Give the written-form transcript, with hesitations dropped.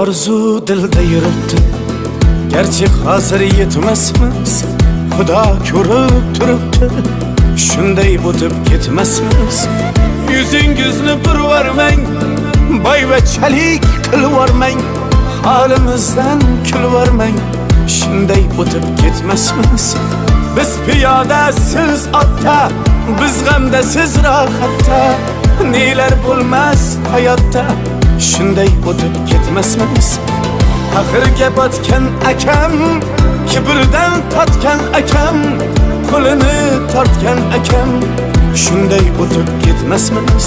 Arzu dilda yuribdi, gerçi hazır yetmesmiz. Xudo ko'rib turibdi, shunday o'tib ketmasmiz. Yüzüngizni burvarmang, boyvachalik qilvormang, halimizdan kulvormang, shunday o'tib ketmasmiz. Biz piyoda, siz otda, biz g'amda, siz rohatda, nelar bo'lmas hayotda, shunday o'tib ketmasmiz. Axirga botgan akam, kibrdan totgan akam, qo'lini tortgan akam, shunday o'tib ketmasmiz.